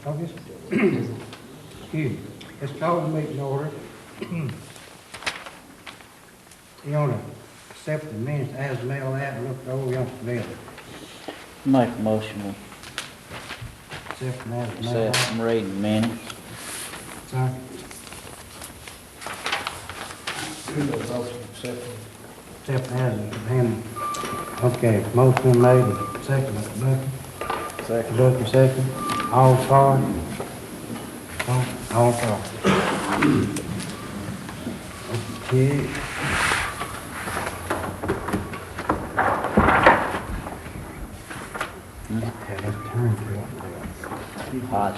Oh, this, excuse me, let's call the meeting order. You want to accept the minutes as mailed out and look over your bill. Make a motion to Accept them as mailed accept out. and read the minutes. Sorry. Accept as, and, okay, motion made, second, Bucky. Second. Bucky, second. All for? All for. Okay. Okay, let's turn to it. Hot.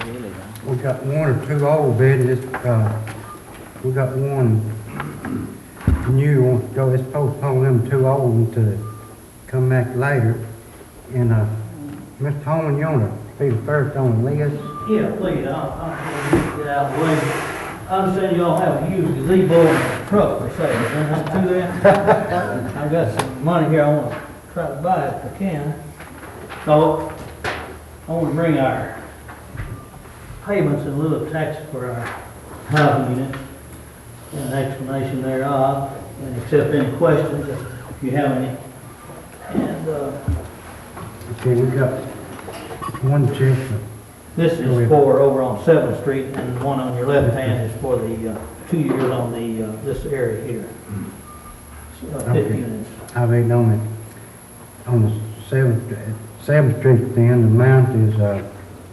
Really, huh? We got one or two old bids, we got one new one, so it's postpone them two old ones to come back later. And, Mr. Holman, you wanna be the first on the list? Yeah, please, I'll get out of the way. I understand y'all have a used gazebo and truck for sale, is there not to that? I've got some money here, I wanna try to buy it if I can. So, I wanna bring our payments in lieu of tax for our housing unit, and an explanation thereof, and accept any questions if you have any. And, Okay, we got one check for this is for over on 7th Street, and one on your left hand is for the 2 years on the, this area here. 50 Okay. units. I read on the seventh street then, the amount is,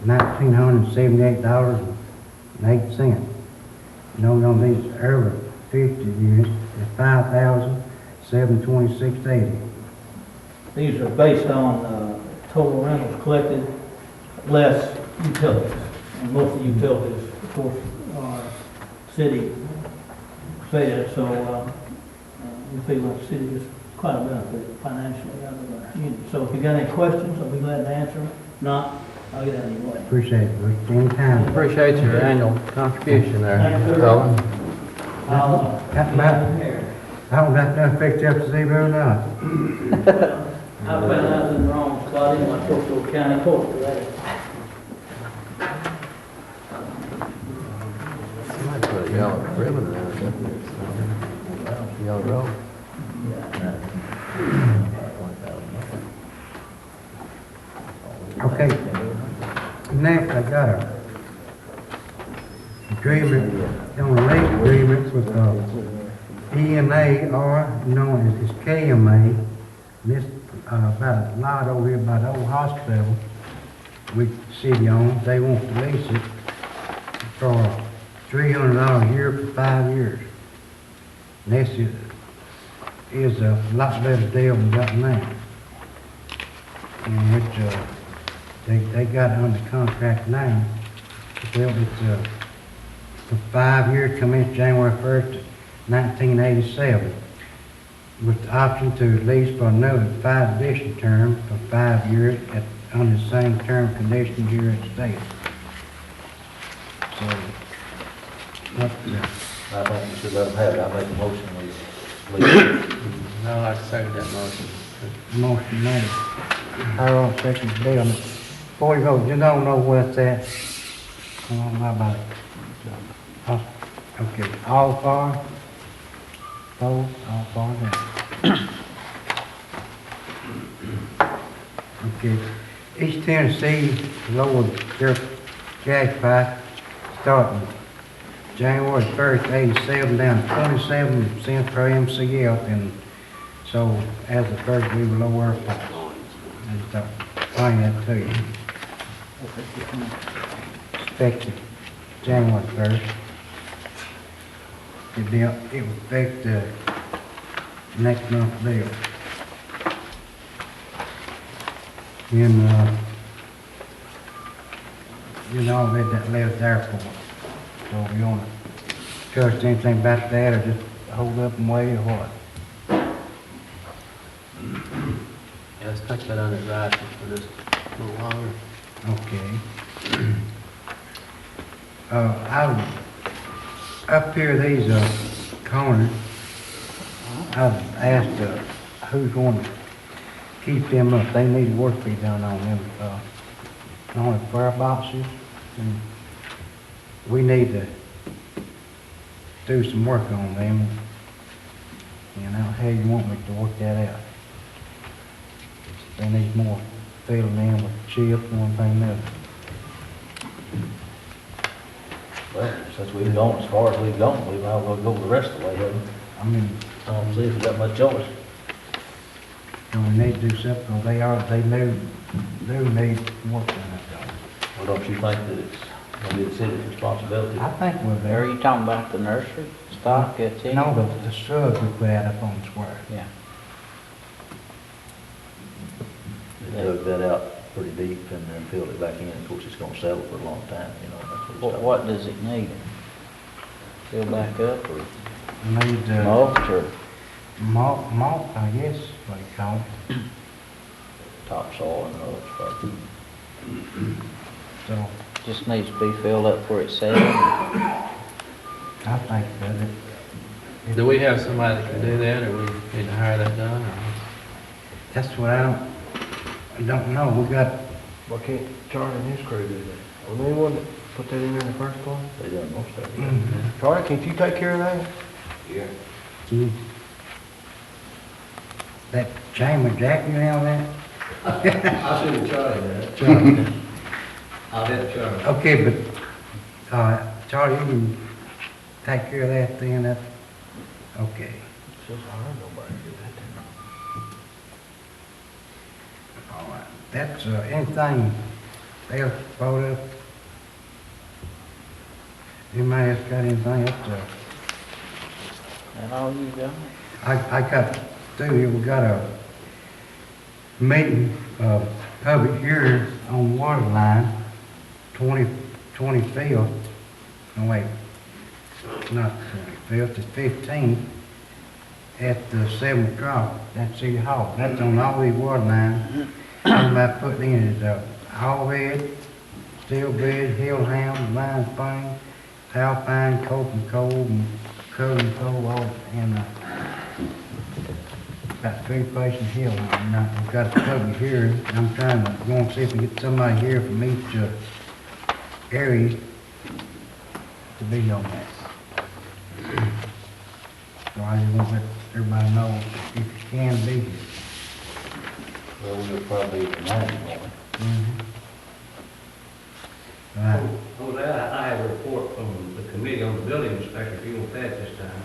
$1,978.08. Note on these over 50 units is $5,726.80. These are based on total rentals collected, less utilities. And most of the utilities, of course, are city fed, so we feel like the city is quite a benefit financially out of our unit. So if you got any questions, I'll be glad to answer them. If not, I'll get out of your way. Appreciate it, Rick. Anytime. Appreciate your annual contribution Thank there, you. Colin. I'll, Got about- here. I don't got nothing fixed up to see or not. I found out in the wrong spot in my Coastal County Court today. Somebody put a yellow ribbon around it. Yellow rope. Okay. Next, I got a agreement, on a lease agreement with, EMA, or known as KMA. This, about a lot over here by the old hospital, which the city owns. They want to lease it for $300 a year for 5 years. And this is a lot better deal than got now. And it's, they got it under contract now. It's, for 5 years, commence January 1st, 1987, with the option to lease for another 5 additional term for 5 years under the same term conditions here at state. So, what, I think we should let them have it. I make a motion, we leave it. I'd like to second that motion. motion made. Harold second Bill. Before you vote, you don't know where it's at. I don't know about it. Okay, all for? Opposed? All for that. Okay, East Tennessee lowered their gas price starting January 1st, 87 down to 27 cents per MCF, and so as the first we will lower our price. I just thought, explain that to you. Effective January 1st. It will affect the next month's bill. And, you know, I read that letter there for us. So if you want to discuss anything about that, or just hold up and wait, or what? Yeah, let's take that under advisement for just a little longer. Okay. Up here, these, corners, I've asked, who's going to keep them up. They need work to be done on them, on the fire boxes. And we need to do some work on them. And how you want me to work that out? They need more filling in with chips, one thing or another. Well, since we've gone as far as we've gone, we might as well go the rest of the way, haven't we? I mean, I don't see if we got much choice. we need to do something, 'cause they do need work on that. Well, don't you think that it's gonna be the city's responsibility? I think we're Are there. you talking about the nursery stock that's in? No, the shrubs we put out up on the square. Yeah. They dug that out pretty deep and then filled it back in. Of course, it's gonna settle for a long time, you know. That's what it's talking What does it need? Fill back up or We need, mulch or malt, I guess, what you call it. topsoil and all that stuff. So, just needs to be filled up for itself? I think that Do we have somebody that can do that, or we need to hire that done, or? that's what I don't know. We got, Why can't Charlie and his crew do that? Well, they one that put that in there in the first place? They done most of it. Charlie, can't you take care of that? Yeah. you- that chamber jack you know that? I'll send Charlie that. Charlie. I'll let Charlie. Okay, but, Charlie, you can take care of that then, that, okay. Just hire nobody to do that. All right. That's, anything else brought up? Anybody else got anything else? That all you got? I got through here, we got a meeting, public hearing on water line, 25th, no wait, not 25th, it's 15th, at 7 o'clock at City Hall. That's on all these water lines. Talking about putting in is, Allred, Steelbridge, Hillhound, Line Spring, Alpine, Copeland Cove, and Copeland Cove, all, and, about 3 places here, and we've got a public hearing. I'm trying to go and see if we can get somebody here from each area to be on that. So I just want to let everybody know if you can be here. Well, we'll probably be tonight, won't we? Right. On that, I have a report from the committee on the building inspector, if you want that this time.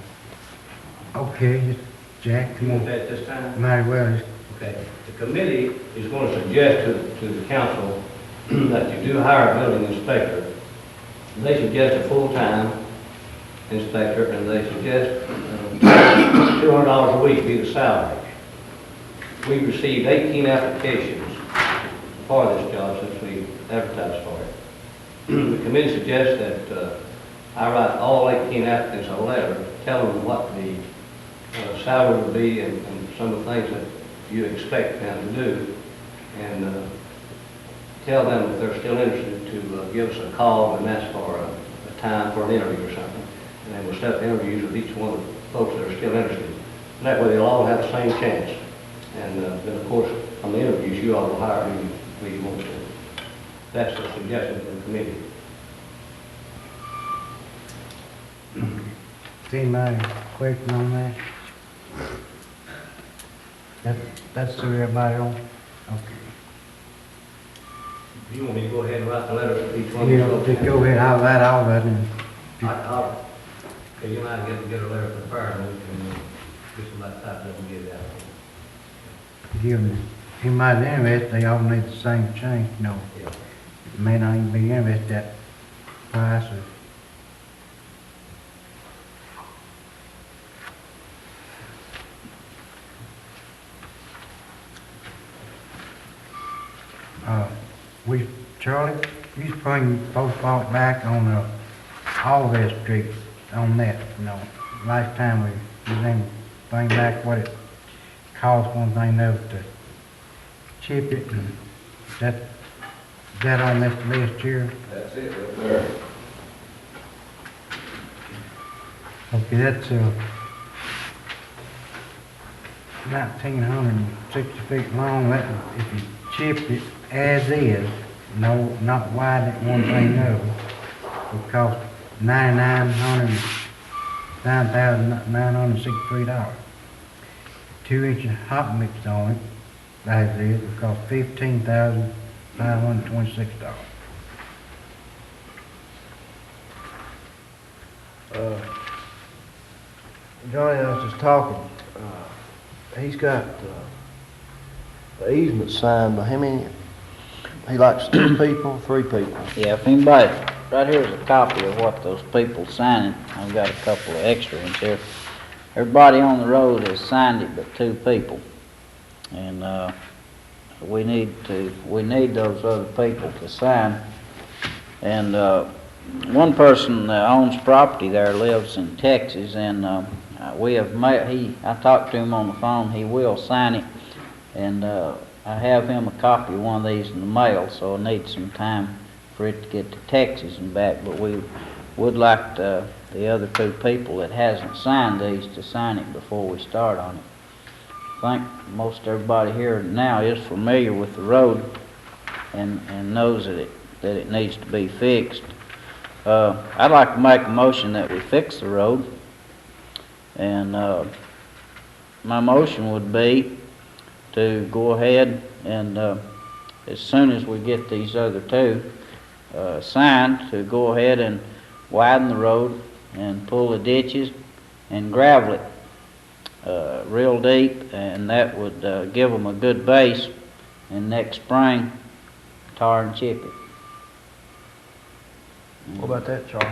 Okay, Jack, You come want on. that this time? Might as well, Okay. The committee is going to suggest to the council that you do hire a building inspector. They suggest a full-time inspector, and they suggest $200 a week be the salary. We received 18 applications for this job since we advertised for it. The committee suggests that I write all 18 applicants a letter telling them what the salary would be and some of the things that you expect them to do, and tell them if they're still interested to give us a call and ask for a time for an interview or something. And then we'll set up interviews with each one of the folks that are still interested. And that way they'll all have the same chance. And then, of course, on the interviews, you all will hire who you want to. That's the suggestion from the committee. anybody question on that? That's who everybody on? Okay. You want me to go ahead and write the letter to each one of You you? know, just go ahead, I'll write all that and I'll, okay, you and I get a letter from the fire, and we can get somebody typed up and get it out. give them, anybody interested, they all need the same change, you know. Yeah. May not even be interested that price or. Charlie, you bring both fault back on, all that street, on that, you know. Last time we didn't bring back what it cost one thing of to chip it, and that on this list here? That's it, right there. Okay, that's, 1,960 feet long. That, if you chipped it as is, no, not widen it one thing over, would cost $9,963. 2 inches hot mix on it, as is, would cost $15,526. Johnny, I was just talking, he's got, the easement signed by how many? He likes 2 people, 3 people. Yeah, if anybody, right here's a copy of what those people signing. I've got a couple of extra ones here. Everybody on the road has signed it but 2 people. And, we need those other people to sign. And, one person that owns property there lives in Texas, and, I talked to him on the phone. He will sign it. And, I have him a copy of one of these in the mail, so I need some time for it to get to Texas and back. But we would like the other 2 people that hasn't signed these to sign it before we start on it. I think most everybody here now is familiar with the road and knows that it needs to be fixed. I'd like to make a motion that we fix the road, and my motion would be to go ahead and as soon as we get these other 2 signed, to go ahead and widen the road and pull the ditches and gravel it real deep, and that would give them a good base, and next spring tar and chip it. What about that, Charlie?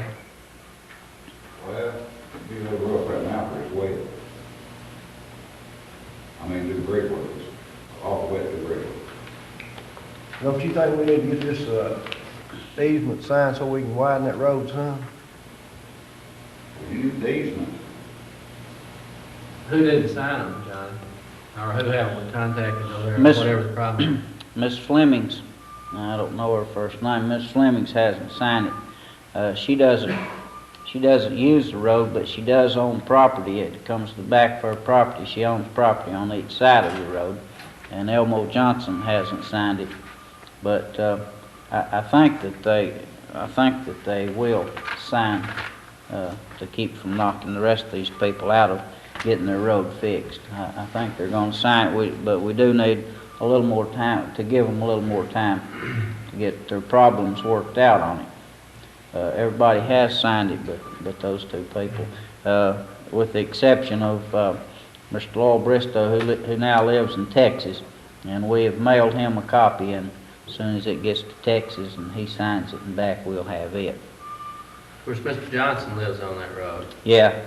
Well, it'd be a little rough right now for his weight. I mean, do brick work, all the way to brick. Don't you think we need to get this, easement signed so we can widen that road some? You need the easement. Who didn't sign them, Johnny? Or who haven't we contacted over there, Miss- whatever the problem? Miss Fleming's, I don't know her first name, Miss Fleming's hasn't signed it. She doesn't use the road, but she does own property. It comes to the back of her property. She owns property on each side of the road, and Elmo Johnson hasn't signed it. But I think that they will sign to keep from knocking the rest of these people out of getting their road fixed. I think they're going to sign it, but we do need a little more time, to give them a little more time to get their problems worked out on it. Everybody has signed it, but those 2 people, with the exception of Mr. Lowell Bristow, who now lives in Texas, and we have mailed him a copy, and as soon as it gets to Texas and he signs it and back, we'll have it. Of course, Mr. Johnson lives on that road. Yeah,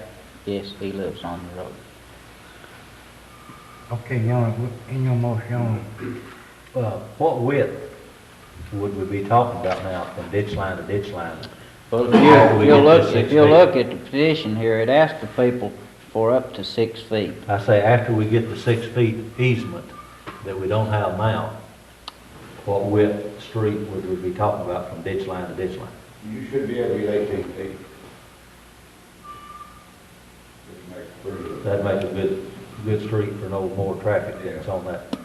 yes, he lives on the road. Okay, in your motion, What width would we be talking about now from ditch line to ditch line? Well, How do we get to 6 if you'll feet? look at the petition here, it asks the people for up to 6 feet. I say after we get the 6 feet easement that we don't have now, what width street would we be talking about from ditch line to ditch line? You should be able to get 18 feet. Just make it pretty. That'd make a good street for no more traffic that's on that.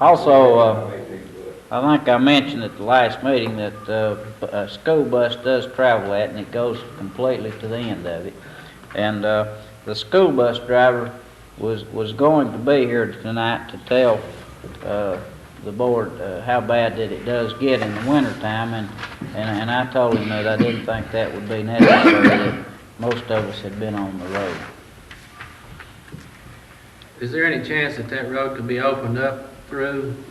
Also, 18 foot. I think I mentioned at the last meeting that a school bus does travel that, and it goes completely to the end of it. And the school bus driver was going to be here tonight to tell the board how bad that it does get in the wintertime, and I told him that I didn't think that would be necessary, that most of us had been on the road. Is there any chance that that road could be opened up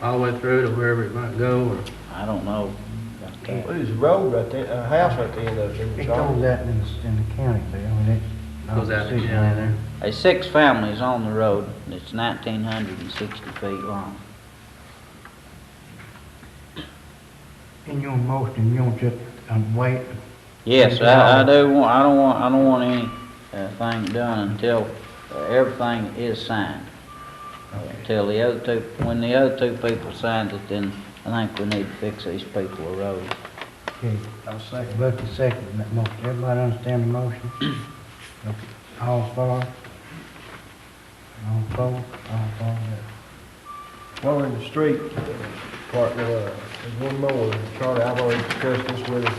all the way through to wherever it might go, or? I don't know. Well, there's a road right there, a house right there, though, isn't it it, goes Charlie? out in the county, Bill, and it's. Goes out in the city county. line There's 6 families on the road, and it's 1,960 feet long. there. In your motion, you want just wait. Yes, I don't want anything done until everything is signed. Until when the other 2 people signs it, then I think we need to fix these people a road. Okay, I'll second. Bucky second that motion. Everybody understand the motion? Okay. All for? All for that. While we're in the street part, there's one more, Charlie, I've already discussed this with him.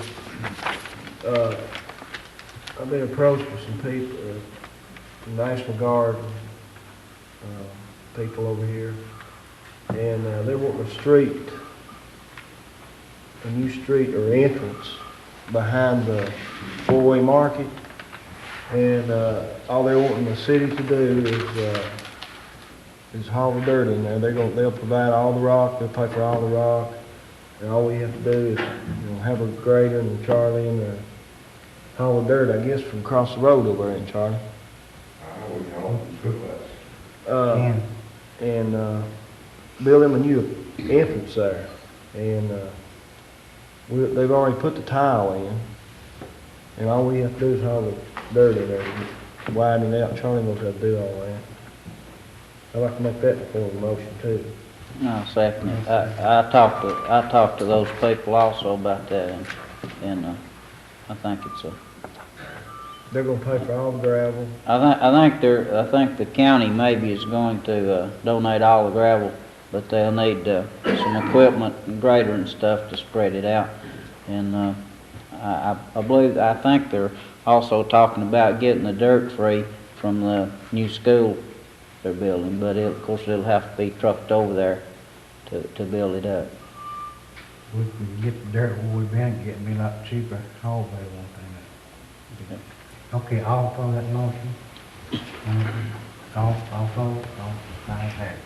I've been approached with some people, National Guard, people over here, and they're wanting a new street or entrance behind the four-way market, and all they're wanting the city to do is haul the dirt in there. They'll provide all the rock, they'll pay for all the rock, and all we have to do is, have a grader and Charlie and haul the dirt, I guess, from across the road over there, Charlie. I would call it good place. And And build them a new entrance there, and they've already put the tile in, and all we have to do is haul the dirt in there, widen it out. Charlie knows how to do all that. I'd like to make that the form of motion too. No, second it. I talked to those people also about that, and I think it's a, They're gonna pay for all the gravel. I think the county maybe is going to donate all the gravel, but they'll need some equipment and grader and stuff to spread it out. And I think they're also talking about getting the dirt free from the new school they're building, but of course it'll have to be trucked over there to build it up. we can get the dirt where we've been getting, be a lot cheaper, haul by one thing. Okay, all for that motion? All for, ayes have it.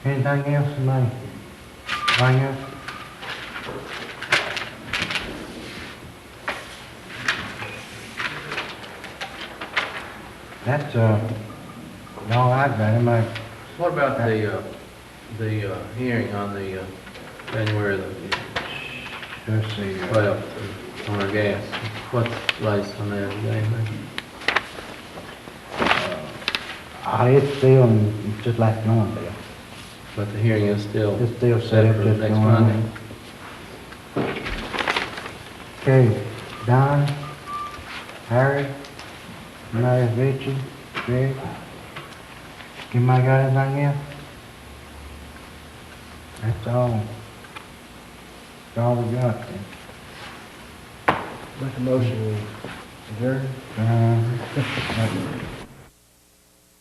Anything else, somebody? Anything else? That's, all I got, anybody? What about the hearing on the, January the Let's see. 12th on our gas? What's the latest on that, is there anything? It's still, just like normal, Bill. But the hearing is still It's still set set up for just next going Monday. on. Okay, Don, Harry, Mary, Richie, Greg. Anybody got anything else? That's all. That's all we got then. Make a motion, we adjourn. Uh,